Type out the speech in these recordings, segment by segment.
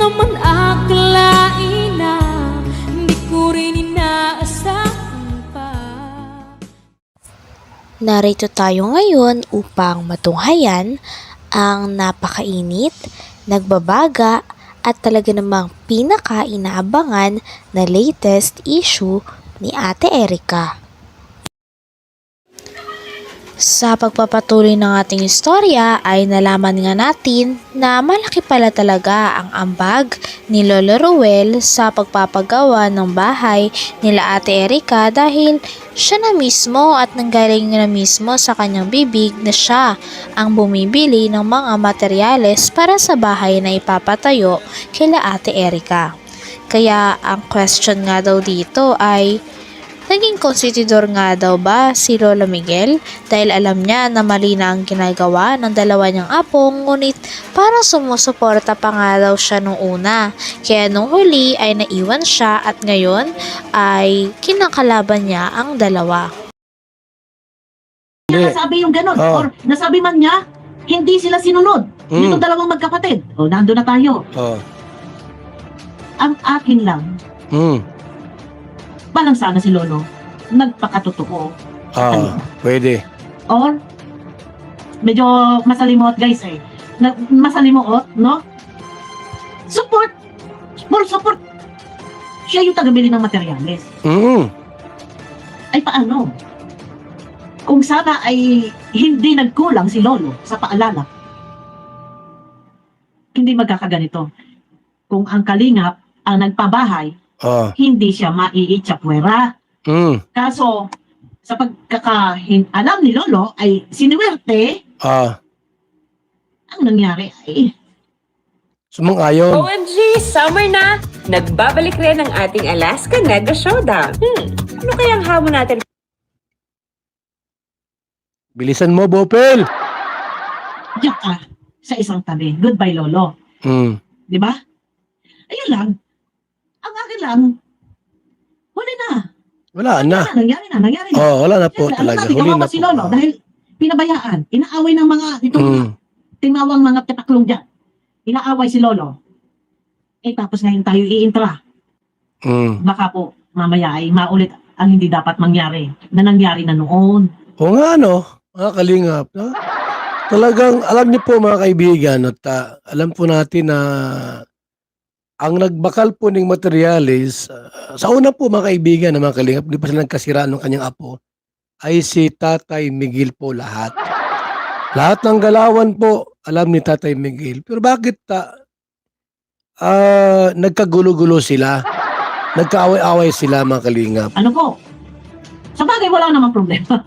naman akalain na hindi ko rin inaasahan pa. Narito tayo ngayon upang matunghayan ang napakainit, nagbabaga at talaga namang pinaka-inaabangan na latest issue ni Ate Erica. Sa pagpapatuloy ng ating istorya ay nalaman nga natin na malaki pala talaga ang ambag ni Lolo Ruel sa pagpapagawa ng bahay nila Ate Erica dahil siya na mismo at nanggaling na mismo sa kanyang bibig na siya ang bumibili ng mga materyales para sa bahay na ipapatayo kila Ate Erica. Kaya ang question nga daw dito ay naging konsentidor nga daw ba si Lolo Miguel dahil alam niya na mali na ang ginagawa ng dalawa niyang apo ngunit parang sumusuporta pa nga daw siya nung una. Kaya nung huli ay naiwan siya at ngayon ay kinakalaban niya ang dalawa. Nasabi yung gano'n or nasabi man niya hindi sila sinunod. Dito dalawang magkapatid. O nando na tayo. Ang akin lang balang sana si Lolo nagpakatotoo. Pwede. Or medyo masalimuot guys masalimuot, no? Support. More support. Siya yung tagabili ng materyales. Ay paano? Kung sana ay hindi nagkulang si Lolo sa paalala, hindi magkakaganito. Kung ang kalingap ang nagpabahay, hindi siya maiitsapwera. Kaso, sa pagkakain-alam ni Lolo ay siniwerte, ang nangyari ay sumang-ayon. OMG! Summer na! Nagbabalik rin ang ating Alaska Nega Showdown. Ano kayang hamon natin? Bilisan mo, Bopel! diyak ka sa isang tabi. Goodbye, Lolo. Di ba? Ayun lang. Ang akin lang, huli na. Wala na. Nangyari na. Wala na po Siyempre, talaga. alam natin, Huli kawawa na si po. Lolo dahil pinabayaan. Inaaway ng mga tinawang mga tetaklong dyan. Inaaway si Lolo. Tapos ngayon tayo i-intra. Baka po mamaya ay maulit ang hindi dapat mangyari na nangyari na noon. O nga, mga kalingap. No? Talagang, alam niyo po mga kaibigan, at alam po natin na ang nagbakal po ng materyales, sa una po mga kaibigan na mga kalingap, hindi pa sila nagkasira ng kanyang apo, ay si Tatay Miguel po lahat. Lahat ng galawan po, alam ni Tatay Miguel. Pero bakit nagkagulo-gulo sila? Nagkaaway-away sila mga kalingap. Ano po? Sa bagay, wala namang problema.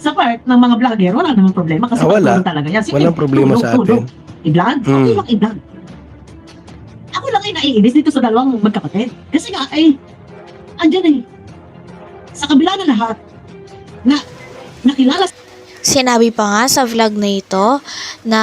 Sa part ng mga vlogger, wala namang problema. Kasi wala. talaga yan. Sige, Walang problema sa atin. I-vlog? Okay lang i-vlog. Ako lang ay naiinis dito sa dalawang magkapatid. Kasi nga andyan sa kabila na lahat, na nakilala. Sinabi pa nga sa vlog na ito na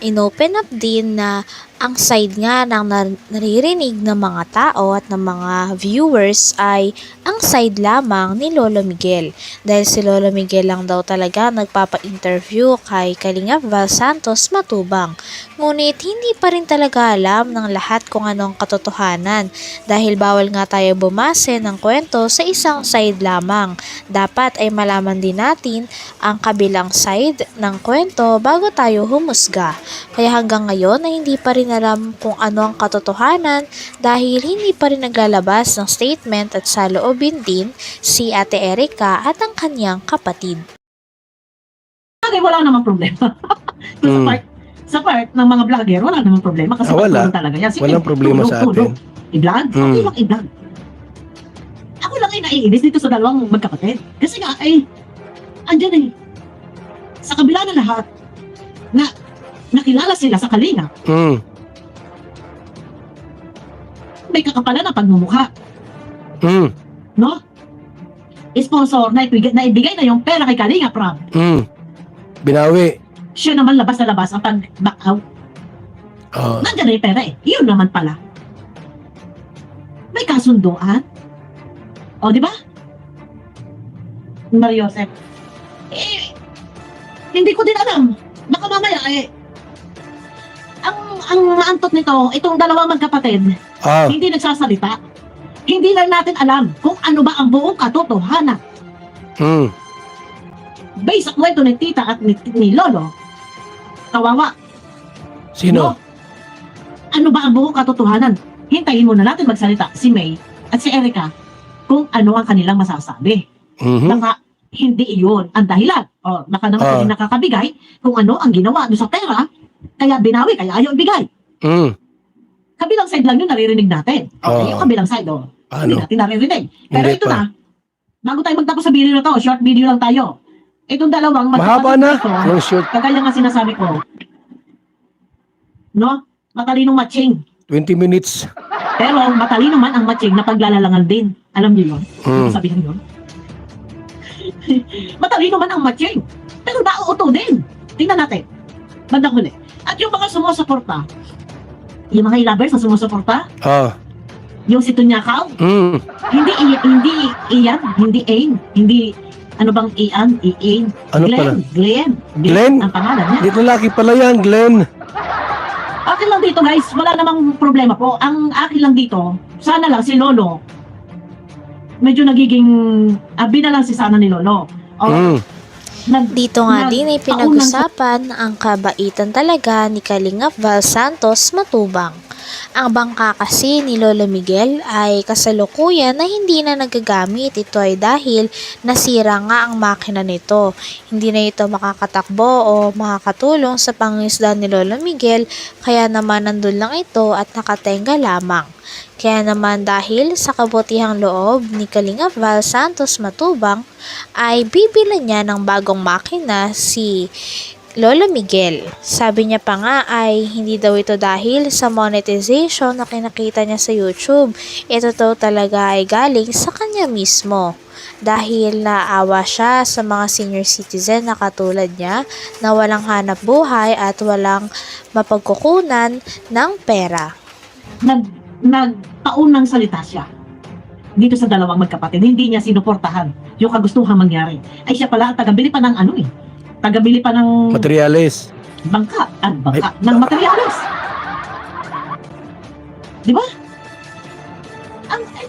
inopen up din na ang side nga ng naririnig ng mga tao at ng mga viewers ay ang side lamang ni Lolo Miguel. Dahil si Lolo Miguel lang daw talaga nagpapa-interview kay Kalingap Val Santos Matubang. Ngunit hindi pa rin talaga alam ng lahat kung anong katotohanan dahil bawal nga tayo bumase ng kwento sa isang side lamang. Dapat ay malaman din natin ang kabilang side ng kwento bago tayo humusga. Kaya hanggang ngayon ay hindi pa rin alam kung ano ang katotohanan dahil hindi pa rin naglalabas ng statement at saloobin din si Ate Erica at ang kanyang kapatid. Okay, wala namang problema. Sa part ng mga vlogger, wala namang problema. Kasi wala. Talaga yan. Sige, Walang problema sa atin. I-vlog? Okay lang i-vlog. Ako lang ay naiinis dito sa dalawang magkapatid. Kasi nga andyan sa kabila na lahat, na nakilala sila sa kalinga. May kakapalan na pagmumukha. No? Sponsor na ibigay na yung pera kay Kalinga Prab. Binawi. Siya naman labas na labas ang pag-back out. Nandiyan na yung pera Yun naman pala. May kasunduan. O, di ba? Mario Joseph. Hindi ko din alam. Baka mamaya ang maantot nito, itong dalawang magkapatid, Ah, hindi nagsasalita. Hindi lang natin alam kung ano ba ang buong katotohanan. mm, Based sa kwento ni tita at ni lolo, kawawa. sino? No? Ano ba ang buong katotohanan? Hintayin muna natin magsalita si May at si Erica kung ano ang kanilang masasabi. Mhm. Baka hindi iyon ang dahilan. O baka naman Ah. hindi nakakabigay kung ano ang ginawa doon sa pera, kaya binawi, kaya ayaw ibigay. Mm, Kabilang side lang yun naririnig natin. Okay, Ah. yung kabilang side, hindi ano? natin naririnig. Pero Hindi ito pa. na, bago tayo magtapos sa video na to, short video lang tayo. Itong dalawang Mahaba na. ito, Anong short? kagaya nga sinasabi ko, no? Matalinong matching. 20 minutes. Pero matalino man ang matching na paglalalangan din. Alam niyo yun? Mm. Sabihin yun? Matalino man ang matching. Pero nauuto din. Tingnan natin. Bandang huli. At yung mga sumusuporta, yung mga lovers na sumusuporta, Ah, yung si Tunyakaw, mm, hindi iyan, hindi aim, hindi ano bang ian, i-aim. Ano pala? Glenn. Glenn? Ang pangalan niya. dito laki pala yan, Glenn. Akin lang dito guys, wala namang problema po. Ang akin lang dito, sana lang si Lolo, medyo nagiging, binalansi sana ni Lolo. O, Mm, Dito nga din ay Taunang- pinag-usapan ang kabaitan talaga ni Kalingap Val Santos Matubang. Ang bangka kasi ni Lolo Miguel ay kasalukuyan na hindi na nagagamit. Ito ay dahil nasira nga ang makina nito. Hindi na ito makakatakbo o makakatulong sa pangingisda ni Lolo Miguel, kaya naman nandun lang ito at nakatenga lamang. Kaya naman dahil sa kabutihang loob ni Kalingap Val Santos Matubang ay bibili niya ng bagong makina si Lolo Miguel. Sabi niya pa nga ay hindi daw ito dahil sa monetization na kinakita niya sa YouTube. Ito daw talaga ay galing sa kanya mismo. Dahil naawa siya sa mga senior citizen na katulad niya na walang hanap buhay at walang mapagkukunan ng pera. nagtaon ng salita siya dito sa dalawang magkapatid. Hindi niya sinuportahan yung kagustuhan mangyari. Ay siya pala ang tagabili pa ng tagabili pa ng materialis. bangka, ng materyales. Di ba?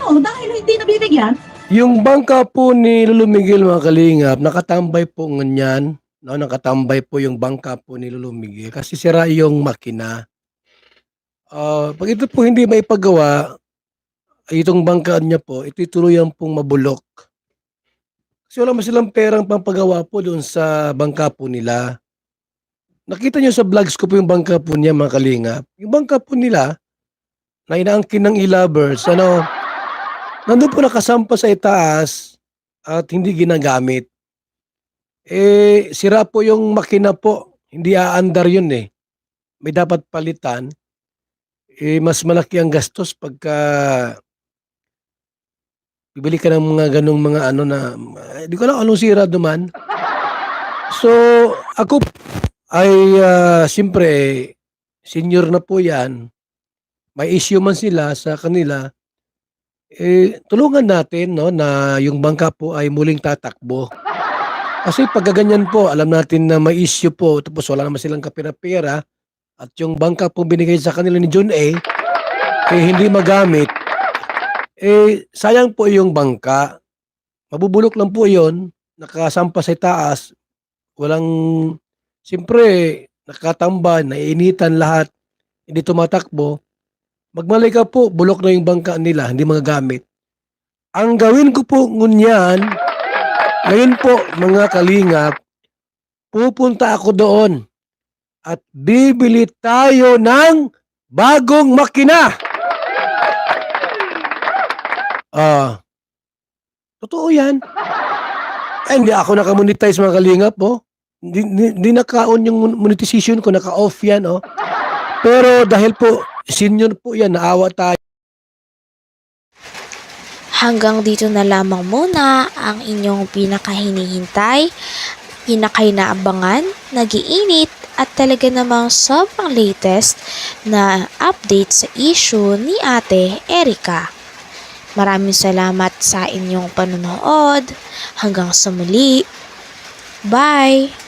Dahil hindi nabibigyan, Yung bangka po ni Lolo Miguel, mga kalingap, nakatambay po nganyan. No, nakatambay po yung bangka po ni Lolo Miguel kasi sira yung makina. Pag ito po hindi maipagawa, itong bangka niya po, ito'y tuluyan pong mabulok. Kasi wala man silang perang pampagawa po doon sa bangka po nila. Nakita niyo sa vlogs ko po yung bangka po niya, mga kalingap. Yung bangka po nila, na inaangkin ng e-lovers, nandun po nakasampa sa itaas at hindi ginagamit. Sira po yung makina po. Hindi aandar yun eh. May dapat palitan. Mas malaki ang gastos pagka bibili ka ng mga ganong mga di ko alam anong sira duman. So, ako ay siyempre, senior na po yan. May issue man sila sa kanila. Tulungan natin no, na yung bangka po ay muling tatakbo. Kasi pag ganyan po, alam natin na may issue po, tapos wala naman silang kapira-pera, at yung bangka po binigay sa kanila ni John A, hindi magamit, sayang po yung bangka. Mabubulok lang po yon, nakasampa sa taas, walang, siyempre, nakatamba, naiinitan lahat, hindi tumatakbo. Magmalay ka po, bulok na yung bangka nila, hindi magagamit. Ang gawin ko po ngunyan, ngayon po mga kalingap, pupunta ako doon at bibili tayo ng bagong makina. Totoo yan. Hindi ako nakamonetize mga kalingap, oh. Hindi naka-on yung monetization ko, naka-off yan, oh. Pero dahil po, senior po yan, naawa tayo. Hanggang dito na lamang muna ang inyong pinakahinihintay, pinakainaabangan, nagiinit at talaga namang sobrang latest na update sa issue ni Ate Erica. Maraming salamat sa inyong panonood. Hanggang sa muli. Bye!